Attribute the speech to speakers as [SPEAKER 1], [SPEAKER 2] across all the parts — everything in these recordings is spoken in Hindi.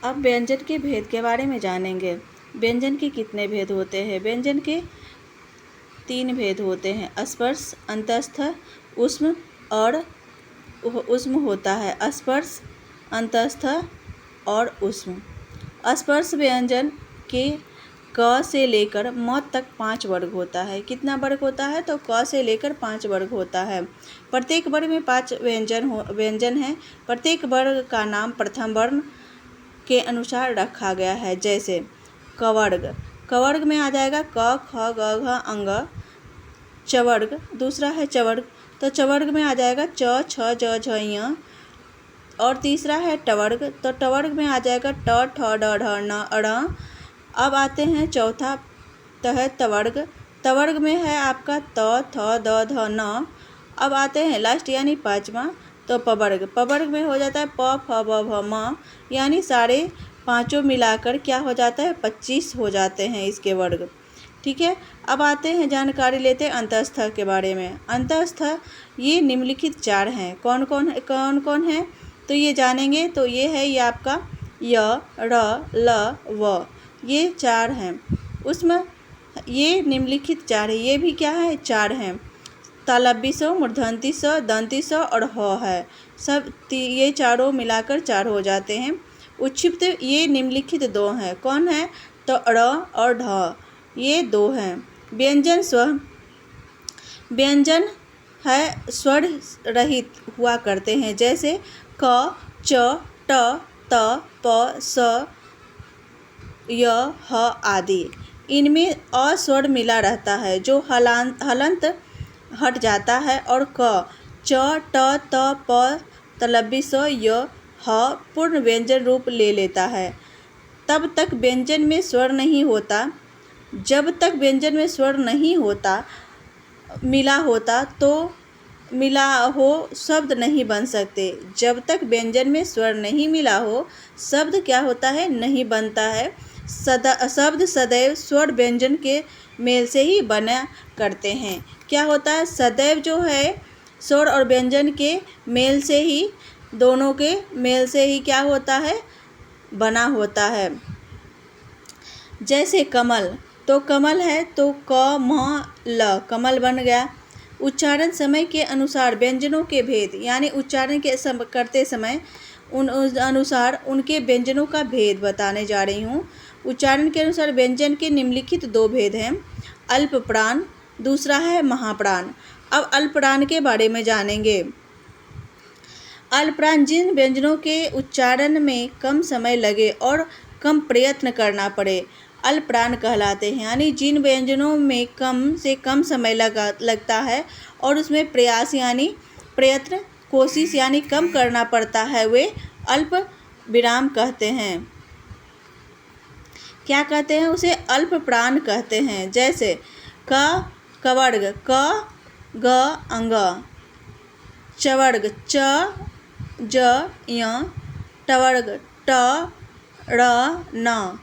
[SPEAKER 1] अब व्यंजन के भेद के बारे में जानेंगे। व्यंजन के कितने भेद होते हैं? व्यंजन के 3 भेद होते हैं। स्पर्श, अंतस्थ, ऊष्म और ऊष्म होता है। स्पर्श, अंतस्थ और ऊष्म। स्पर्श व्यंजन के क से लेकर म तक 5 वर्ग होता है। कितना वर्ग होता है? तो क से लेकर 5 वर्ग होता है। प्रत्येक वर्ग में 5 व्यंजन हैं। प्रत्येक वर्ग का नाम प्रथम वर्ण के अनुसार रखा गया है। जैसे कवर्ग, कवर्ग में आ जाएगा क, ख, ग, घ, अंग। चवर्ग, दूसरा है चवर्ग, तो चवर्ग में आ जाएगा च, छ, ज, झ, ञ। और तीसरा है टवर्ग, तो टवर्ग में आ जाएगा ट, ठ, ड, ढ, न, ण। अब आते हैं चौथा है तवर्ग। तवर्ग में है आपका त, थ, द, ध, न। अब आते हैं लास्ट यानी 5वां, तो पवर्ग। पवर्ग में हो जाता है प, फ, ब, भ, म, यानी सारे पाँचों मिलाकर क्या हो जाता है? 25 हो जाते हैं इसके वर्ग। ठीक है। अब आते हैं जानकारी लेते हैं अंतस्थ के बारे में। अंतस्थ ये निम्नलिखित 4 हैं। कौन कौन है? तो ये जानेंगे। तो ये है ये आपका य, र, ल, व, ये 4 हैं। उसमें ये निम्नलिखित 4 है। ये भी क्या है? 4 हैं। तालव्य स, मूर्धन्य स, दंती स और ह है। सब ये चारों मिलाकर 4 हो जाते हैं। उच्छिप्त ये निम्नलिखित 2 हैं। कौन है? तो ड़ और ढ, ये 2 हैं। व्यंजन व्यंजन है स्वर रहित हुआ करते हैं। जैसे क, च, ट, त, प, स, य, ह आदि। इनमें अ स्वर मिला रहता है जो हलंत हट जाता है और क, च, ट, त, प, तलव्य स, य, ह पूर्ण व्यंजन रूप ले लेता है। तब तक व्यंजन में स्वर नहीं होता। जब तक व्यंजन में स्वर नहीं होता मिला होता तो मिला हो शब्द नहीं बन सकते। जब तक व्यंजन में स्वर नहीं मिला हो शब्द क्या होता है? नहीं बनता है। शब्द सदैव स्वर व्यंजन के मेल से ही बना करते हैं। क्या होता है? सदैव जो है स्वर और व्यंजन के मेल से ही, दोनों के मेल से ही क्या होता है? बना होता है। जैसे कमल, तो कमल है तो क, म, ल, कमल बन गया। उच्चारण समय के अनुसार व्यंजनों के भेद, यानी उच्चारण के करते समय उन अनुसार उनके व्यंजनों का भेद बताने जा रही हूँ। उच्चारण के अनुसार व्यंजन के निम्नलिखित 2 भेद हैं। अल्प प्राण, दूसरा है महाप्राण। अब अल्प प्राण के बारे में जानेंगे। अल्प प्राण जिन व्यंजनों के उच्चारण में कम समय लगे और कम प्रयत्न करना पड़े अल्प प्राण कहलाते हैं। यानी जिन व्यंजनों में कम से कम समय लगता है और उसमें प्रयास यानी प्रयत्न, कोशिश यानी कम करना पड़ता है, वे अल्प विराम कहते हैं। क्या कहते हैं? उसे अल्प प्राण कहते हैं। जैसे कवर्ग, क, ग, अंग। चवर्ग, च, ज, ञ। टवर्ग, ट, ड़, न।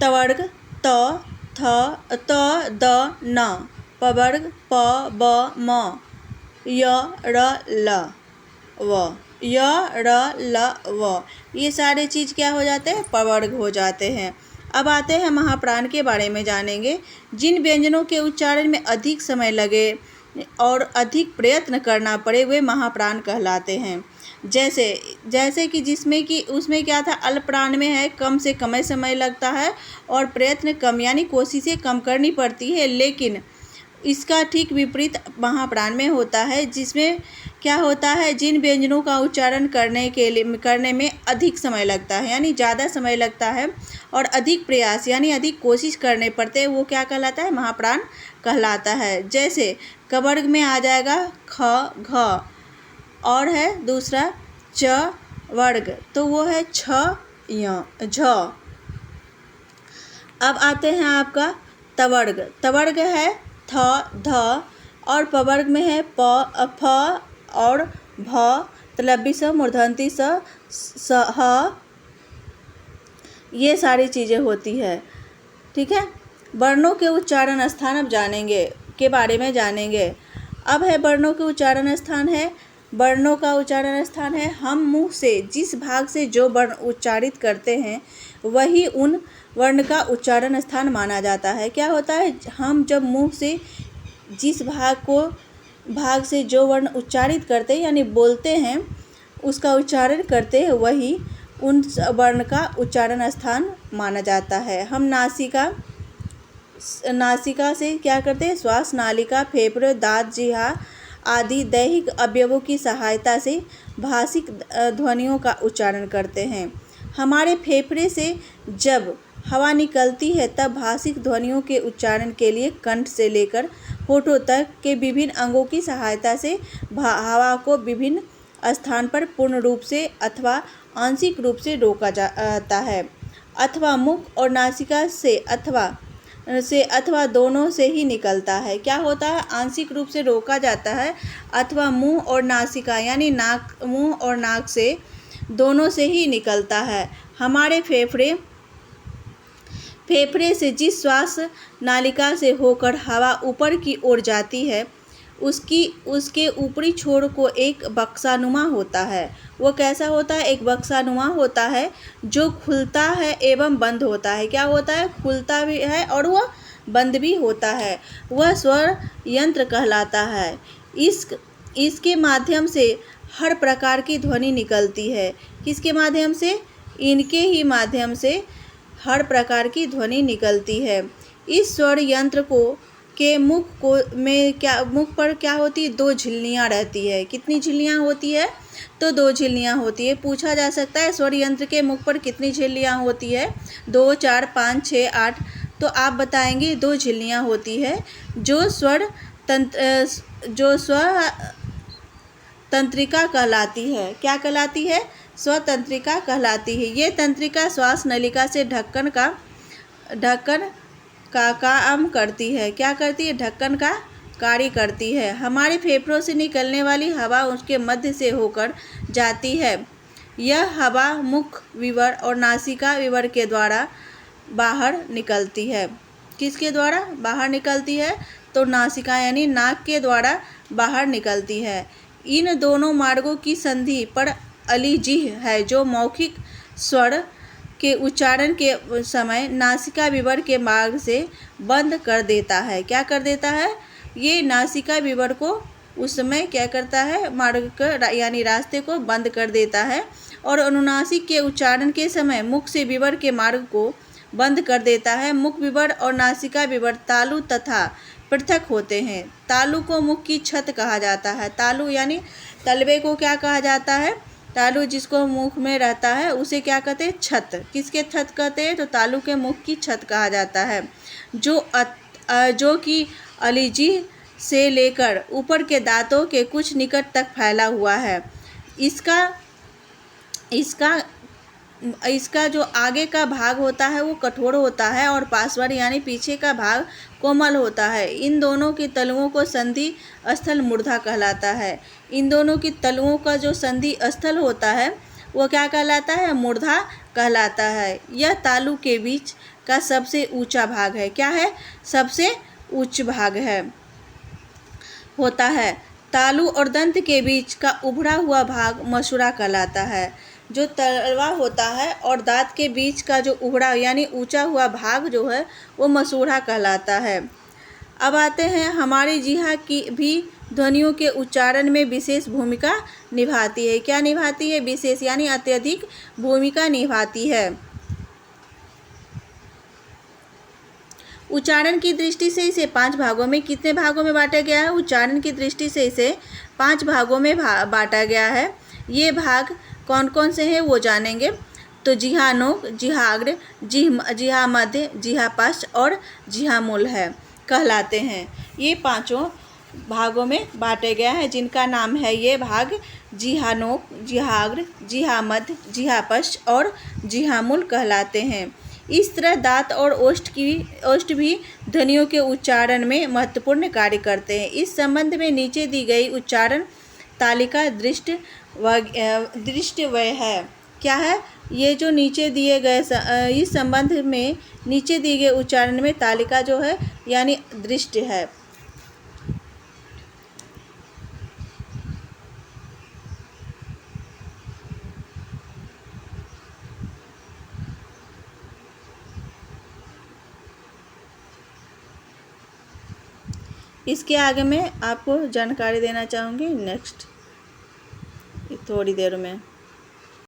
[SPEAKER 1] तवर्ग, त, थ, त, द, न। पवर्ग, प, ब, म। य, र, ल, व। य, र, ल, व, ये सारे चीज़ क्या हो जाते हैं? पवर्ग हो जाते हैं। अब आते हैं महाप्राण के बारे में जानेंगे। जिन व्यंजनों के उच्चारण में अधिक समय लगे और अधिक प्रयत्न करना पड़े वे महाप्राण कहलाते हैं। जैसे कि जिसमें कि उसमें क्या था? अल्प प्राण में है कम से कम समय लगता है और प्रयत्न कम यानी कोशिशें कम करनी पड़ती है। लेकिन इसका ठीक विपरीत महाप्राण में होता है, जिसमें क्या होता है? जिन व्यंजनों का उच्चारण करने में अधिक समय लगता है, यानी ज़्यादा समय लगता है और अधिक प्रयास यानी अधिक कोशिश करने पड़ते हैं, वो क्या कहलाता है? महाप्राण कहलाता है। जैसे कवर्ग में आ जाएगा ख, घ और है दूसरा च वर्ग, तो वो है छ, य, झ। अब आते हैं आपका तवर्ग। तवर्ग है थ, ध और पवर्ग में है प, फ और भ, तलव्य स, मूर्धन्य स, ह। ये सारी चीज़ें होती है। ठीक है। वर्णों के उच्चारण स्थान अब जानेंगे के बारे में जानेंगे। अब है वर्णों के उच्चारण स्थान है वर्णों का उच्चारण स्थान है। हम मुंह से जिस भाग से जो वर्ण उच्चारित करते हैं वही उन वर्ण का उच्चारण स्थान माना जाता है। क्या होता है, हम जब मुंह से जिस भाग से जो वर्ण उच्चारित करते हैं यानी बोलते हैं उसका उच्चारण करते हैं वही उन वर्ण का उच्चारण स्थान माना जाता है। हम नासिका से क्या करते हैं, श्वास नालिका, फेफड़े, दांत, जिह्वा आदि दैहिक अवयवों की सहायता से भाषिक ध्वनियों का उच्चारण करते हैं। हमारे फेफड़े से जब हवा निकलती है तब भाषिक ध्वनियों के उच्चारण के लिए कंठ से लेकर होठों तक के विभिन्न अंगों की सहायता से हवा को विभिन्न स्थान पर पूर्ण रूप से अथवा आंशिक रूप से रोका जाता है, अथवा मुख और नासिका से अथवा दोनों से ही निकलता है। क्या होता है, आंशिक रूप से रोका जाता है अथवा मुंह और नासिका यानी मुंह और नाक से दोनों से ही निकलता है। हमारे फेफड़े से जिस श्वास नालिका से होकर हवा ऊपर की ओर जाती है उसके ऊपरी छोर को एक बक्सानुमा होता है। वो कैसा होता है, एक बक्सानुमा होता है जो खुलता है एवं बंद होता है। क्या होता है, खुलता भी है और वह बंद भी होता है। वह स्वर यंत्र कहलाता है। इसके माध्यम से हर प्रकार की ध्वनि निकलती है। किसके माध्यम से, इनके ही माध्यम से हर प्रकार की ध्वनि निकलती है। इस स्वर यंत्र के मुख पर क्या होती है, 2 झिल्लियाँ रहती है। कितनी झिल्लियाँ होती है, तो 2 झिल्लियाँ होती है। पूछा जा सकता है स्वर यंत्र के मुख पर कितनी झिल्लियाँ होती है, 2, 4, 5, 6, 8। तो आप बताएंगे 2 झिल्लियाँ होती है जो स्वर तंत्रिका कहलाती है। क्या कहलाती है, स्वतंत्रिका कहलाती है। ये तंत्रिका श्वास नलिका से ढक्कन का काम करती है। क्या करती है, ढक्कन का कार्य करती है। हमारे फेफड़ों से निकलने वाली हवा उसके मध्य से होकर जाती है। यह हवा मुख विवर और नासिका विवर के द्वारा बाहर निकलती है। किसके द्वारा बाहर निकलती है, तो नासिका यानी नाक के द्वारा बाहर निकलती है। इन दोनों मार्गों की संधि पर अलिजिह्व है जो मौखिक स्वर के उच्चारण के समय नासिका विवर के मार्ग से बंद कर देता है। क्या कर देता है, ये नासिका विवर को उस समय क्या करता है, मार्ग यानी रास्ते को बंद कर देता है और अनुनासिक के उच्चारण के समय मुख से विवर के मार्ग को बंद कर देता है। मुख विवर और नासिका विवर तालु तथा पृथक होते हैं। तालु को मुख की छत कहा जाता है। तालु यानी तलवे को क्या कहा जाता है, तालु जिसको मुख में रहता है उसे क्या कहते हैं, छत। किसके छत कहते हैं, तो तालु के मुख की छत कहा जाता है जो कि अलिजिह्व से लेकर ऊपर के दांतों के कुछ निकट तक फैला हुआ है। इसका जो आगे का भाग होता है वो कठोर होता है और पार्श्व यानी पीछे का भाग कोमल होता है। इन दोनों के तलुओं को संधि स्थल मूर्धा कहलाता है। इन दोनों की तलुओं का जो संधि स्थल होता है वो क्या कहलाता है, मूर्धा कहलाता है। यह तालु के बीच का सबसे ऊंचा भाग है। क्या है, सबसे उच्च भाग होता है। तालु और दंत के बीच का उभरा हुआ भाग मसूड़ा कहलाता है। जो तलवा होता है और दांत के बीच का जो उभरा यानी ऊंचा हुआ भाग जो है वो मसूड़ा कहलाता है। अब आते हैं, हमारी जिह्वा की भी ध्वनियों के उच्चारण में विशेष भूमिका निभाती है। क्या निभाती है, विशेष यानी अत्यधिक भूमिका निभाती है। उच्चारण की दृष्टि से इसे 5 भागों में कितने भागों में बांटा गया है, उच्चारण की दृष्टि से इसे 5 भागों में बांटा गया है। ये भाग कौन कौन से हैं वो जानेंगे। तो जिह्वा नोक, जिह्वाग्र, जिह्वा मध्य, जिह्वा पश्च और जिह्वा मूल है कहलाते हैं। ये 5 भागों में बांटे गया है जिनका नाम है, ये भाग जिह्वा नोक, जिह्वाग्र, जिह्वा मध्य, जिह्वा पश्च और जिह्वा मूल कहलाते हैं। इस तरह दांत और ओष्ठ भी ध्वनियों के उच्चारण में महत्वपूर्ण कार्य करते हैं। इस संबंध में नीचे दी गई उच्चारण तालिका दृष्टव्य है। क्या है, ये जो नीचे दिए गए इस संबंध में नीचे दिए गए उच्चारण में तालिका जो है यानी दृष्ट है। इसके आगे मैं आपको जानकारी देना चाहूँगी नेक्स्ट थोड़ी देर में।